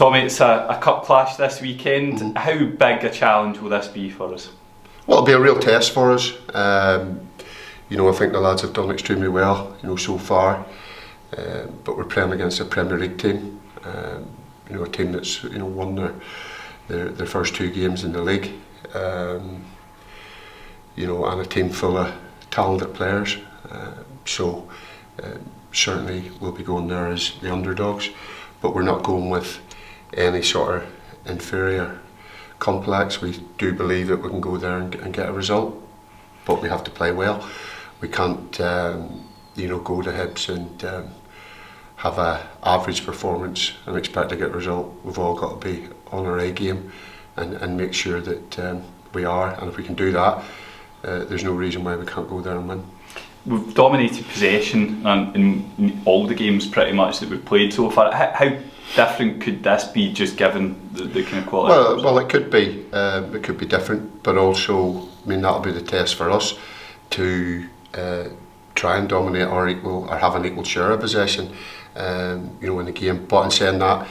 Tommy, it's a cup clash this weekend. How big a challenge will this be for us? Well, it'll be a real test for us. You know, I think the lads have done extremely well, you know, so far. But we're playing against a Premier League team. You know, a team that's, you know, won their first 2 games in the league. You know, and a team full of talented players. Certainly we'll be going there as the underdogs, but we're not going with any sort of inferior complex. We do believe that we can go there and get a result, but we have to play well. We can't, you know, go to Hibs and have an average performance and expect to get a result. We've all got to be on our A game and make sure that we are, and if we can do that, there's no reason why we can't go there and win. We've dominated possession in all the games pretty much that we've played so far. How different could this be, just given the kind of quality? Well, it could be. It could be different, but also, I mean, that'll be the test for us to try and dominate or have an equal share of possession, you know, in the game. But in saying that,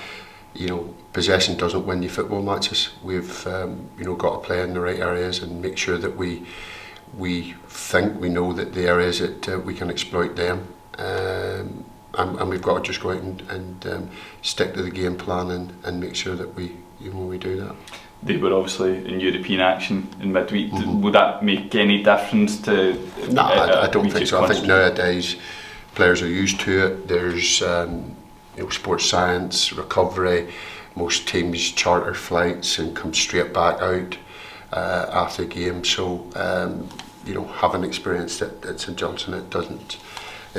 you know, possession doesn't win you football matches. We've you know, got to play in the right areas and make sure that we know that the areas that we can exploit them, and we've got to just go out and stick to the game plan and make sure that we do that. They were obviously in European action in midweek. Would that make any difference to? No, I don't think so. I think nowadays players are used to it. There's you know, sports science, recovery. Most teams charter flights and come straight back out after the game. So you know, having experienced it at St Johnstone, it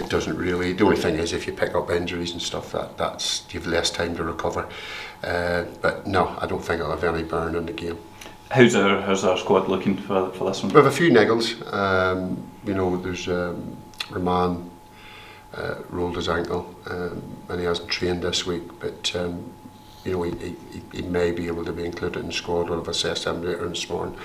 doesn't really. The only thing is, if you pick up injuries and stuff, that's you've less time to recover. But no, I don't think it'll have any bearing on the game. How's our squad looking for this one? We have a few niggles. You know, there's Roman rolled his ankle and he hasn't trained this week, but you know, he may be able to be included in the squad. We'll have assessed him later this morning.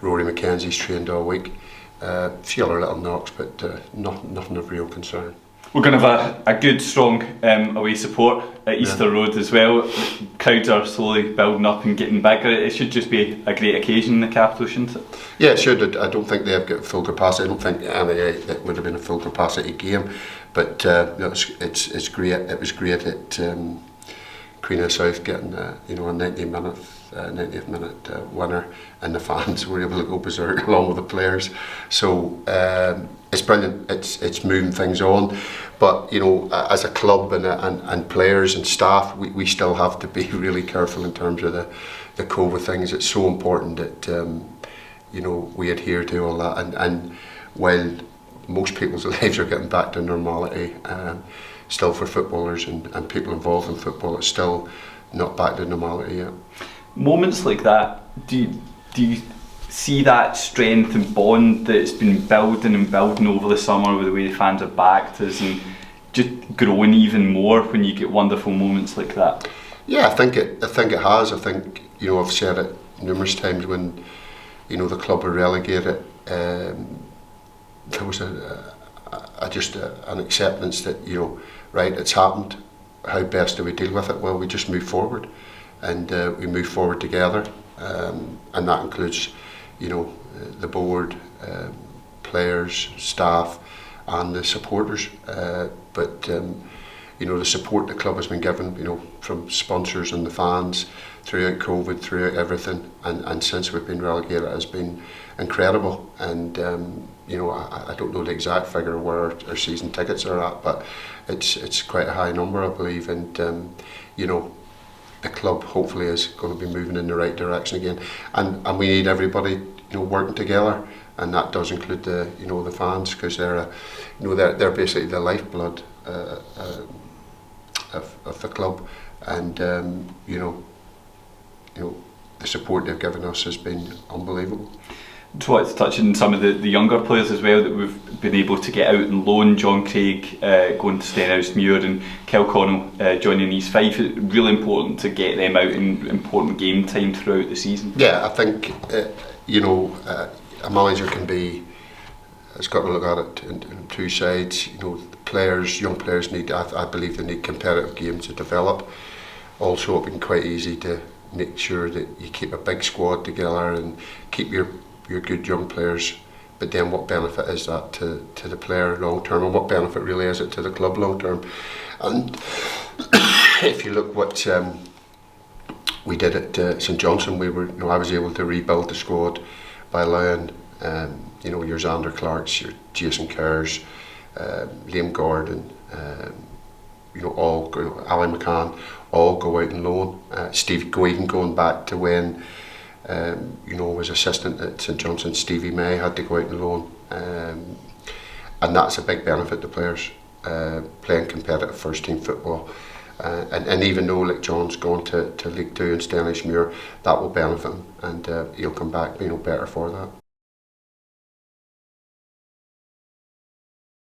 Rory McKenzie's trained all week. A few other little knocks, but nothing of real concern. We're going to have a good, strong away support at Easter Road as well. Crowds are slowly building up and getting bigger. It should just be a great occasion in the capital, shouldn't it? Yeah, it should. I don't think they've got full capacity. I don't think it would have been a full capacity game, but it's great. It was great at Queen of the South getting you know, a 90th minute winner, and the fans were able to go berserk along with the players. So it's brilliant. It's moving things on, but you know, as a club and players and staff, we still have to be really careful in terms of the COVID things. It's so important that you know, we adhere to all that, and while most people's lives are getting back to normality, still for footballers and people involved in football, it's still not back to normality yet. Moments like that, do you see that strength and bond that's been building over the summer with the way the fans have backed us, and just growing even more when you get wonderful moments like that? Yeah, I think it has. I think, you know, I've said it numerous times when, you know, the club were relegated. There was just an acceptance that, you know, right, it's happened. How best do we deal with it? Well, we just move forward, and we move forward together, and that includes, you know, the board, players, staff, and the supporters. But you know, the support the club has been given, you know, from sponsors and the fans throughout COVID, throughout everything, and since we've been relegated, has been incredible. And you know, I don't know the exact figure where our season tickets are at, but it's quite a high number, I believe. And you know, the club hopefully is going to be moving in the right direction again, and we need everybody, you know, working together, and that does include the, you know, the fans, because they're they're basically the lifeblood of the club, and you know the support they've given us has been unbelievable. Just wanted to touch on some of the younger players as well that we've been able to get out and loan. John Craig going to Stenhousemuir, and Kilconnell joining East Fife. It's really important to get them out in important game time throughout the season. Yeah, I think you know, a manager has got to look at it in two sides. You know, young players need, I believe they need competitive games to develop. also it's been quite easy to make sure that you keep a big squad together and keep your good young players. But then what benefit is that to the player long term, and what benefit really is it to the club long term? And if you look what we did at St Johnstone, I was able to rebuild the squad by allowing your Xander Clarks, your Jason Kerrs, Liam Gordon, Ali McCann, all go out and loan. Steve Guigan going back to when was assistant at St Johnstone. Stevie May had to go out and loan, and that's a big benefit to players playing competitive first team football. And even though like John's gone to League Two and Stenishmuir, that will benefit him, and he'll come back better for that.